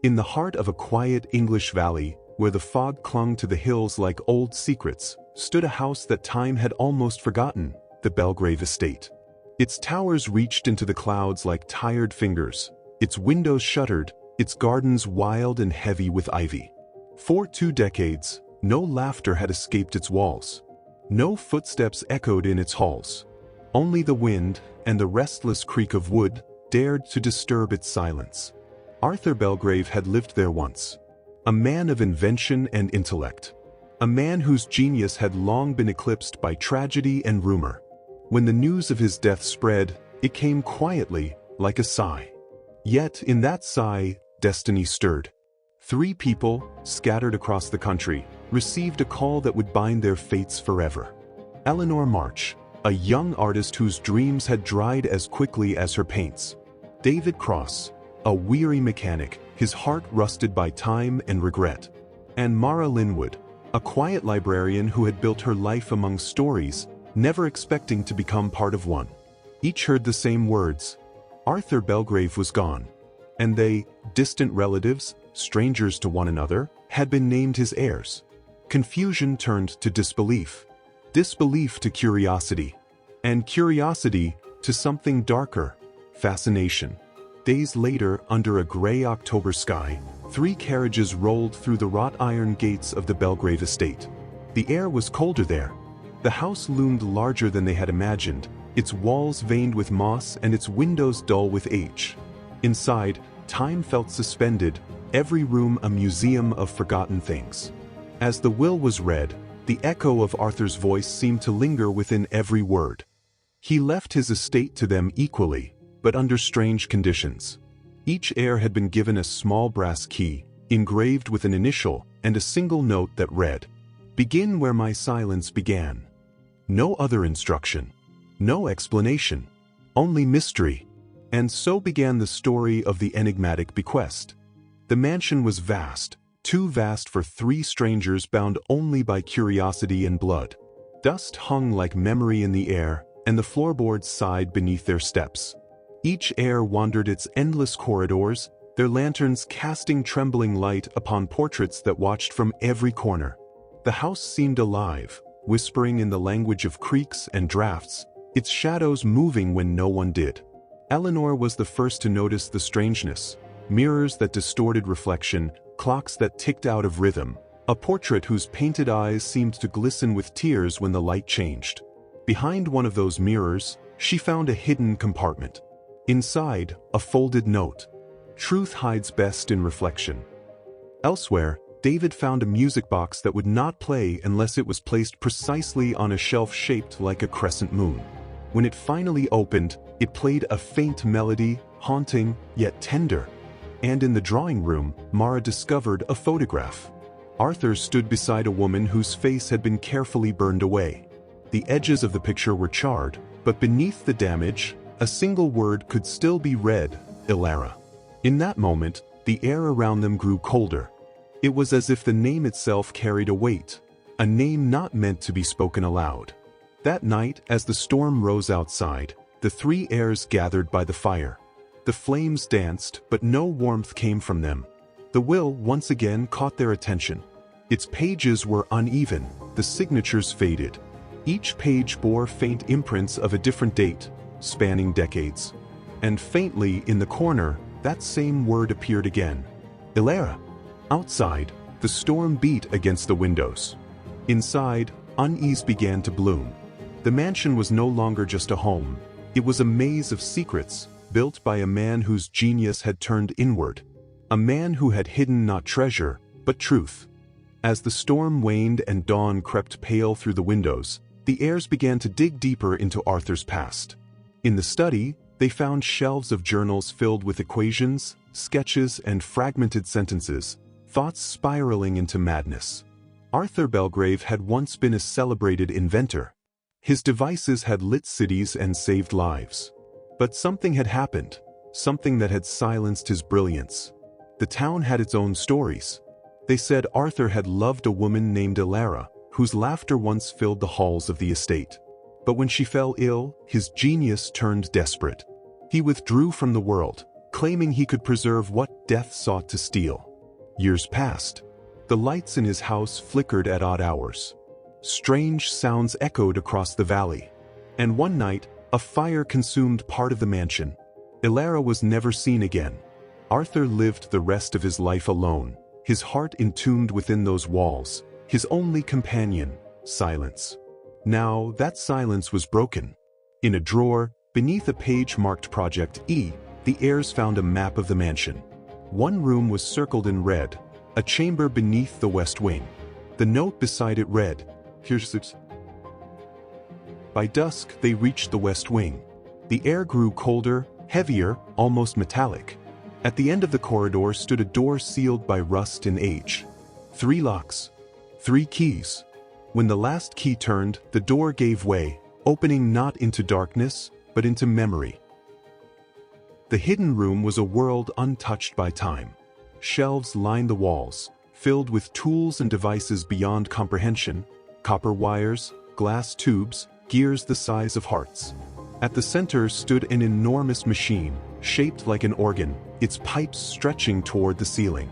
In the heart of a quiet English valley, where the fog clung to the hills like old secrets, stood a house that time had almost forgotten, the Belgrave Estate. Its towers reached into the clouds like tired fingers, its windows shuttered, its gardens wild and heavy with ivy. For 2 decades, no laughter had escaped its walls. No footsteps echoed in its halls. Only the wind and the restless creak of wood dared to disturb its silence. Arthur Belgrave had lived there once. A man of invention and intellect. A man whose genius had long been eclipsed by tragedy and rumor. When the news of his death spread, it came quietly, like a sigh. Yet in that sigh, destiny stirred. 3 people, scattered across the country, received a call that would bind their fates forever. Eleanor March, a young artist whose dreams had dried as quickly as her paints. David Cross, a weary mechanic, his heart rusted by time and regret. And Mara Linwood, a quiet librarian who had built her life among stories, never expecting to become part of one. Each heard the same words: Arthur Belgrave was gone. And they, distant relatives, strangers to one another, had been named his heirs. Confusion turned to disbelief. Disbelief to curiosity. And curiosity to something darker: fascination. Days later, under a gray October sky, 3 carriages rolled through the wrought iron gates of the Belgrave Estate. The air was colder there. The house loomed larger than they had imagined, its walls veined with moss and its windows dull with age. Inside, time felt suspended, every room a museum of forgotten things. As the will was read, the echo of Arthur's voice seemed to linger within every word. He left his estate to them equally, but under strange conditions. Each heir had been given a small brass key, engraved with an initial and a single note that read, "Begin where my silence began." No other instruction. No explanation. Only mystery. And so began the story of the Enigmatic Bequest. The mansion was vast, too vast for 3 strangers bound only by curiosity and blood. Dust hung like memory in the air, and the floorboards sighed beneath their steps. Each heir wandered its endless corridors, their lanterns casting trembling light upon portraits that watched from every corner. The house seemed alive, whispering in the language of creaks and drafts, its shadows moving when no one did. Eleanor was the first to notice the strangeness: mirrors that distorted reflection, clocks that ticked out of rhythm, a portrait whose painted eyes seemed to glisten with tears when the light changed. Behind one of those mirrors, she found a hidden compartment. Inside, a folded note: "Truth hides best in reflection." Elsewhere, David found a music box that would not play unless it was placed precisely on a shelf shaped like a crescent moon. When it finally opened, it played a faint melody, haunting, yet tender. And in the drawing room, Mara discovered a photograph. Arthur stood beside a woman whose face had been carefully burned away. The edges of the picture were charred, but beneath the damage, a single word could still be read: Ilara. In that moment, the air around them grew colder. It was as if the name itself carried a weight, a name not meant to be spoken aloud. That night, as the storm rose outside, the 3 heirs gathered by the fire. The flames danced, but no warmth came from them. The will once again caught their attention. Its pages were uneven, the signatures faded. Each page bore faint imprints of a different date, spanning decades. And faintly in the corner, that same word appeared again: Ilara. Outside, the storm beat against the windows. Inside, unease began to bloom. The mansion was no longer just a home. It was a maze of secrets, built by a man whose genius had turned inward. A man who had hidden not treasure, but truth. As the storm waned and dawn crept pale through the windows, the heirs began to dig deeper into Arthur's past. In the study, they found shelves of journals filled with equations, sketches, and fragmented sentences, thoughts spiraling into madness. Arthur Belgrave had once been a celebrated inventor. His devices had lit cities and saved lives. But something had happened, something that had silenced his brilliance. The town had its own stories. They said Arthur had loved a woman named Ilara, whose laughter once filled the halls of the estate. But when she fell ill, his genius turned desperate. He withdrew from the world, claiming he could preserve what death sought to steal. Years passed. The lights in his house flickered at odd hours. Strange sounds echoed across the valley. And one night, a fire consumed part of the mansion. Ilara was never seen again. Arthur lived the rest of his life alone, his heart entombed within those walls, his only companion, silence. Now, that silence was broken. In a drawer, beneath a page marked Project E, the heirs found a map of the mansion. One room was circled in red, a chamber beneath the west wing. The note beside it read, "Here's six." By dusk, they reached the west wing. The air grew colder, heavier, almost metallic. At the end of the corridor stood a door sealed by rust and age. 3 locks. 3 keys. When the last key turned, the door gave way, opening not into darkness, but into memory. The hidden room was a world untouched by time. Shelves lined the walls, filled with tools and devices beyond comprehension, copper wires, glass tubes, gears the size of hearts. At the center stood an enormous machine, shaped like an organ, its pipes stretching toward the ceiling.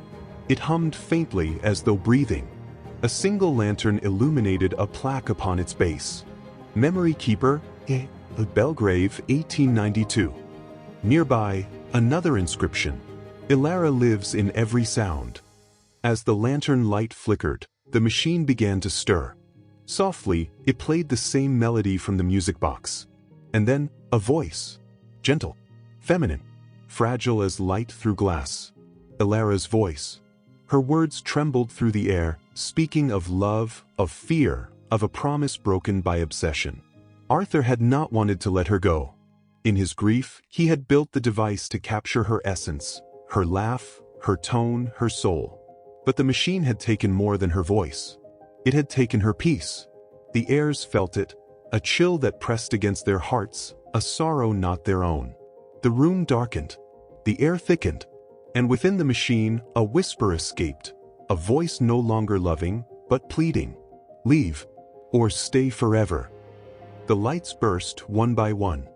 It hummed faintly as though breathing. A single lantern illuminated a plaque upon its base. Memory Keeper, Belgrave, 1892. Nearby, another inscription. Ilara lives in every sound. As the lantern light flickered, the machine began to stir. Softly, it played the same melody from the music box. And then, a voice. Gentle, feminine, fragile as light through glass. Ilara's voice. Her words trembled through the air, speaking of love, of fear, of a promise broken by obsession. Arthur had not wanted to let her go. In his grief, he had built the device to capture her essence, her laugh, her tone, her soul. But the machine had taken more than her voice. It had taken her peace. The heirs felt it, a chill that pressed against their hearts, a sorrow not their own. The room darkened. The air thickened. And within the machine, a whisper escaped, a voice no longer loving, but pleading. Leave, or stay forever. The lights burst one by one.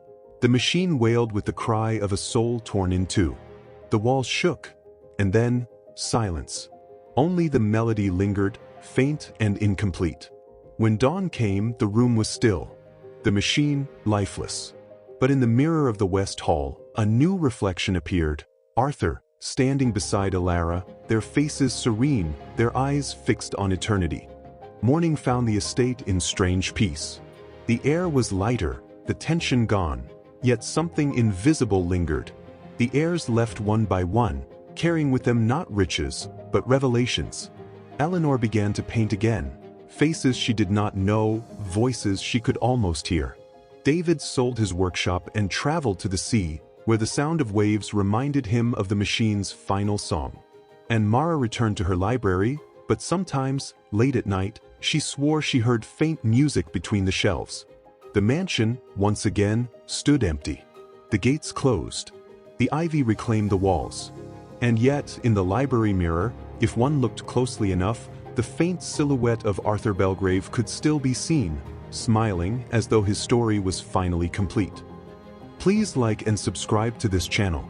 The machine wailed with the cry of a soul torn in two. The walls shook, and then, silence. Only the melody lingered, faint and incomplete. When dawn came, the room was still. The machine, lifeless. But in the mirror of the West Hall, a new reflection appeared. Arthur, standing beside Ilara, their faces serene, their eyes fixed on eternity. Morning found the estate in strange peace. The air was lighter, the tension gone, yet something invisible lingered. The heirs left one by one, carrying with them not riches, but revelations. Eleanor began to paint again, faces she did not know, voices she could almost hear. David sold his workshop and traveled to the sea, where the sound of waves reminded him of the machine's final song. And Mara returned to her library, but sometimes, late at night, she swore she heard faint music between the shelves. The mansion, once again, stood empty. The gates closed. The ivy reclaimed the walls. And yet, in the library mirror, if one looked closely enough, the faint silhouette of Arthur Belgrave could still be seen, smiling as though his story was finally complete. Please like and subscribe to this channel.